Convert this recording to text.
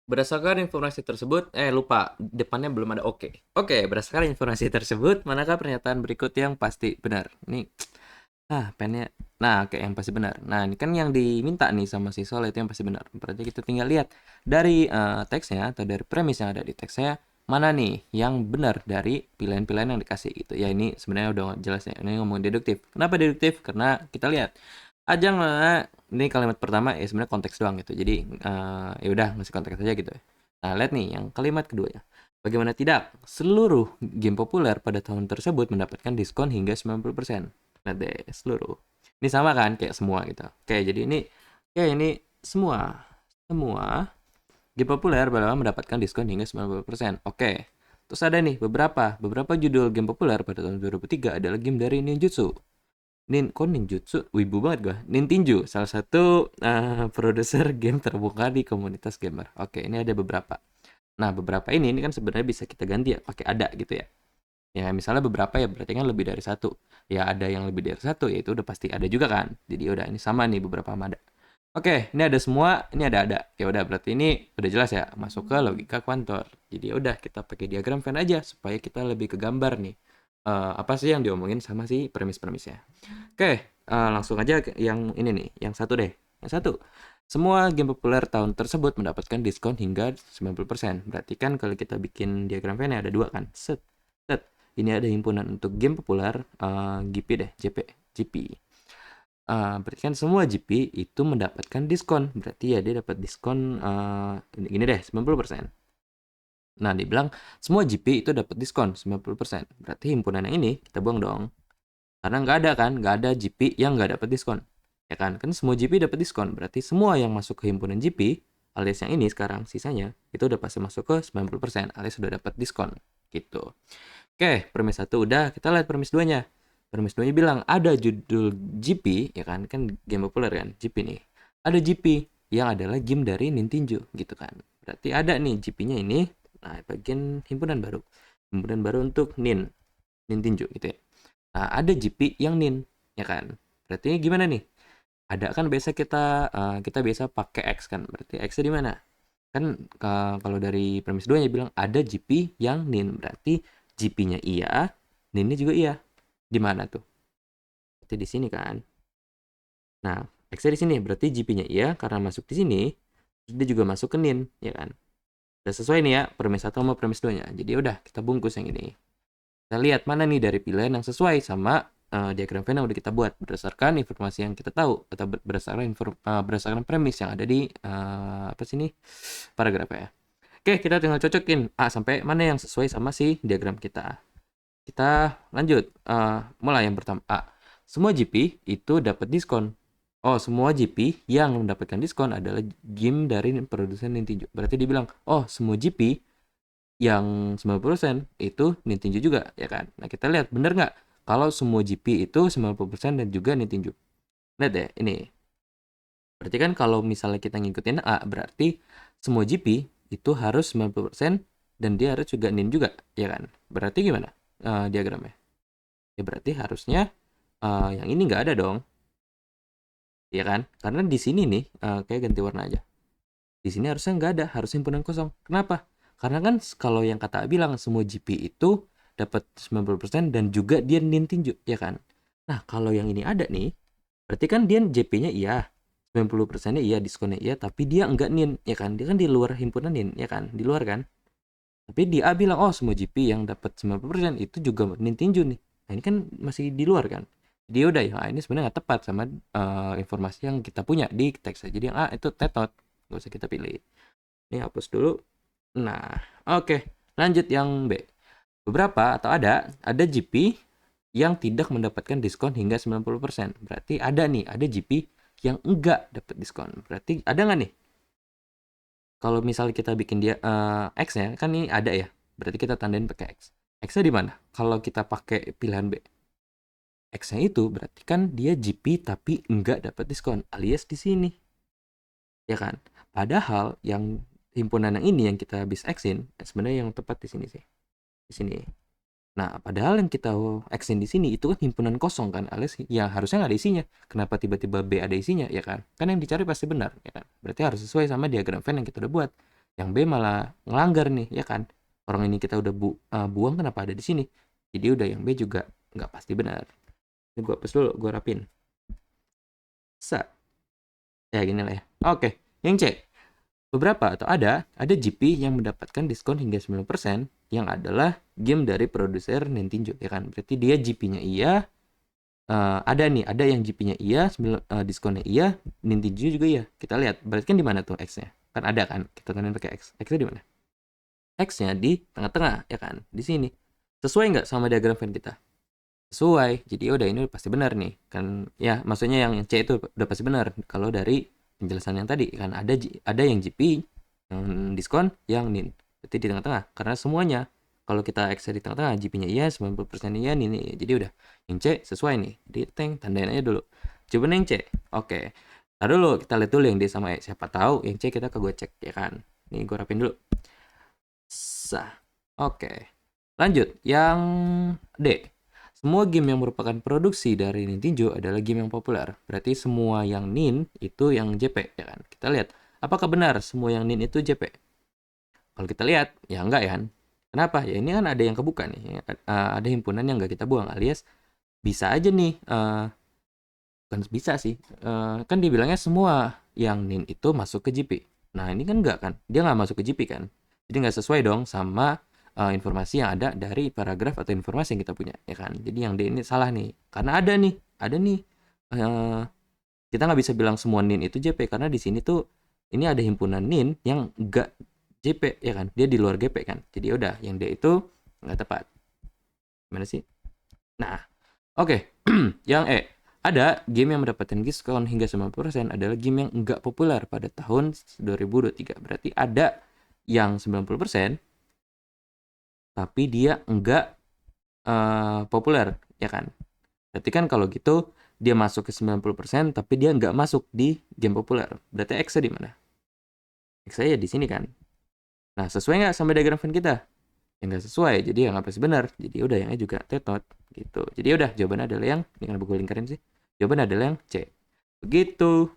Berdasarkan informasi tersebut, lupa, depannya belum ada oke. Oke, berdasarkan informasi tersebut, manakah pernyataan berikut yang pasti benar? Ini, pennya, nah, oke, yang pasti benar. Nah, ini kan yang diminta nih sama si Sol itu yang pasti benar. Berarti kita tinggal lihat dari teksnya atau dari premis yang ada di teksnya, mana nih yang benar dari pilihan-pilihan yang dikasih gitu. Ya ini sebenarnya udah jelas ya, ini ngomong deduktif. Kenapa deduktif? Karena kita lihat Ajang ini kalimat pertama ya sebenarnya konteks doang gitu. Jadi ya udah ngasih konteks aja gitu. Nah, lihat nih yang kalimat keduanya. Bagaimana tidak? Seluruh game populer pada tahun tersebut mendapatkan diskon hingga 90%. Lihat deh, seluruh. Ini sama kan kayak semua gitu. Oke, jadi ini semua semua game populer pada mendapatkan diskon hingga 90%. Oke. Terus ada nih beberapa judul game populer pada tahun 2003 adalah game dari Ninjutsu. Kok ninjutsu? Wibu banget gua. Nintinju, salah satu produser game terbuka di komunitas gamer. Oke, ini ada beberapa. Nah, beberapa ini kan sebenarnya bisa kita ganti ya, pakai ada gitu ya. Ya, misalnya beberapa ya berarti kan lebih dari satu. Ya, ada yang lebih dari satu, ya itu udah pasti ada juga kan. Jadi udah ini sama nih beberapa sama ada. Oke, ini ada semua, ini ada. Ya udah berarti ini udah jelas ya, masuk ke logika kuantor. Jadi ya udah kita pakai diagram Venn aja supaya kita lebih ke gambar nih. Apa sih yang diomongin sama si premis-premisnya. Oke, langsung aja yang ini nih, yang satu deh. Yang satu, semua game populer tahun tersebut mendapatkan diskon hingga 90%. Berarti kan kalau kita bikin diagram Venn ada dua kan. Set, set. Ini ada himpunan untuk game populer, GP deh, JP, GP. Berarti kan semua GP itu mendapatkan diskon. Berarti ya dia dapat diskon ini deh, 90%. Nah, dibilang semua GP itu dapat diskon 90%. Berarti himpunan yang ini kita buang dong. Karena nggak ada GP yang nggak dapat diskon. Ya kan? Kan semua GP dapat diskon. Berarti semua yang masuk ke himpunan GP, alias yang ini sekarang sisanya, itu udah pasti masuk ke 90%, alias sudah dapat diskon. Gitu. Oke, premis satu udah. Kita lihat premis 2-nya. Premis 2-nya bilang ada judul GP, ya kan? Kan game populer kan, GP nih. Ada GP yang adalah game dari Nintendo gitu kan. Berarti ada nih GP-nya ini, nah bagian himpunan baru. Himpunan baru untuk Nintendo gitu ya. Nah, ada GP yang nin, ya kan? Berarti gimana nih? Ada kan biasa kita biasa pakai X kan. Berarti X-nya di mana? Kan kalau dari premis 2 nya bilang ada GP yang nin. Berarti GP-nya iya, nin-nya juga iya. Di mana tuh? Berarti di sini kan. Nah, X-nya di sini. Berarti GP-nya iya karena masuk di sini. Terus dia juga masuk ke nin, ya kan? Udah sesuai nih ya, premis 1 sama premis 2-nya. Jadi udah, kita bungkus yang ini. Kita lihat mana nih dari pilihan yang sesuai sama diagram Venn yang udah kita buat berdasarkan informasi yang kita tahu atau berdasarkan premis yang ada di apa sih ini paragraf ya. Oke, kita tinggal cocokin A sampai mana yang sesuai sama si diagram kita. Kita lanjut. Mulai yang pertama A. Semua GP itu dapat diskon. Oh, semua GP yang mendapatkan diskon adalah game dari produsen Nintendo. Berarti dibilang, oh semua GP yang 90% itu Nintendo juga, ya kan? Nah, kita lihat bener nggak kalau semua GP itu 90% dan juga Nintendo. Lihat deh, ini. Berarti kan kalau misalnya kita ngikutin A, berarti semua GP itu harus 90% dan dia harus juga Nin juga, ya kan? Berarti gimana diagramnya? Ya berarti harusnya yang ini nggak ada dong, ya kan? Karena di sini nih, kayak ganti warna aja. Di sini harusnya nggak ada, harus himpunan kosong. Kenapa? Karena kan kalau yang kata bilang semua GP itu dapat 90% dan juga dia nintinju, ya kan? Nah, kalau yang ini ada nih, berarti kan dia JP-nya iya, 90%-nya iya, diskonnya iya, tapi dia enggak nin, ya kan? Dia kan di luar himpunan nin, ya kan? Di luar kan? Tapi dia bilang, oh semua GP yang dapat 90% itu juga nintinju nih. Nah, ini kan masih di luar kan? Jadi udah ya, ini sebenarnya nggak tepat sama informasi yang kita punya di teks. Jadi yang A itu tetot, nggak usah kita pilih. Ini hapus dulu. Nah, oke. Lanjut yang B. Beberapa atau ada GP yang tidak mendapatkan diskon hingga 90%. Berarti ada nih, ada GP yang enggak dapat diskon. Berarti ada nggak nih? Kalau misalnya kita bikin dia X-nya, kan ini ada ya. Berarti kita tandain pakai X. X-nya di mana? Kalau kita pakai pilihan B. X-nya itu berarti kan dia GP tapi enggak dapat diskon, alias di sini. Ya kan? Padahal yang himpunan yang ini yang kita habis X-in, sebenarnya yang tepat di sini sih. Di sini. Nah, padahal yang kita X-in di sini itu kan himpunan kosong kan, alias ya harusnya nggak ada isinya. Kenapa tiba-tiba B ada isinya, ya kan? Kan yang dicari pasti benar, ya kan? Berarti harus sesuai sama diagram Venn yang kita udah buat. Yang B malah ngelanggar nih, ya kan? Orang ini kita udah buang, kenapa ada di sini? Jadi udah yang B juga nggak pasti benar. Ini gue hapus dulu, gue rapin. Ya gini lah ya. Oke, yang C. Beberapa atau ada GP yang mendapatkan diskon hingga 9% yang adalah game dari produser Nintendo, ya kan? Berarti dia GP-nya iya, ada yang GP-nya iya, diskonnya iya, Nintendo juga iya. Kita lihat, berarti kan di mana tuh X-nya? Kan ada kan? Kita tandai pakai X. X-nya di mana? X-nya di tengah-tengah, ya kan? Di sini. Sesuai nggak sama diagram Venn kita? Sesuai. Jadi udah ini pasti benar nih. Kan ya, maksudnya yang C itu udah pasti benar. Kalau dari penjelasan yang tadi kan ada yang GP, yang diskon, yang NIN. Berarti di tengah-tengah. Karena semuanya kalau kita X di tengah-tengah, GP-nya iya, 90% iya, NIN iya. Jadi udah yang C sesuai nih. Jadi tandain aja dulu. Coba yang C. Oke. Nah dulu kita lihat dulu yang D sama E. Siapa tahu yang C kita gue cek, ya kan. Nih gue rapin dulu. Sah. Oke. Lanjut, yang D. Semua game yang merupakan produksi dari Nintendo adalah game yang populer. Berarti semua yang NIN itu yang JP, ya kan? Kita lihat, apakah benar semua yang NIN itu JP? Kalau kita lihat, ya enggak ya kan? Kenapa? Ya ini kan ada yang kebuka nih. Ada himpunan yang nggak kita buang, alias bisa aja nih, bukan bisa sih. Kan dibilangnya semua yang NIN itu masuk ke GP. Nah ini kan enggak kan? Dia nggak masuk ke GP kan? Jadi nggak sesuai dong sama informasi yang ada dari paragraf atau informasi yang kita punya, ya kan? Jadi yang D ini salah nih, karena ada nih, uh, kita nggak bisa bilang semua NIN itu JP karena di sini tuh ini ada himpunan NIN yang nggak JP, ya kan? Dia di luar GP kan? Jadi udah, yang D itu nggak tepat. Gimana sih? Nah, oke. Yang E. Ada game yang mendapatkan diskon hingga 90% adalah game yang enggak populer pada tahun 2023. Berarti ada yang 90%, tapi dia enggak populer, ya kan? Berarti kan kalau gitu, dia masuk ke 90%, tapi dia enggak masuk di game populer. Berarti X-nya di mana? X-nya ya di sini kan? Nah, sesuai nggak sama diagram Venn kita? Ya nggak sesuai, jadi ya nggak pasti benar. Jadi udah yang E juga tetot, gitu. Jadi udah, jawabannya adalah yang, ini kan gue lingkarin sih. Jawabannya adalah yang C. Begitu.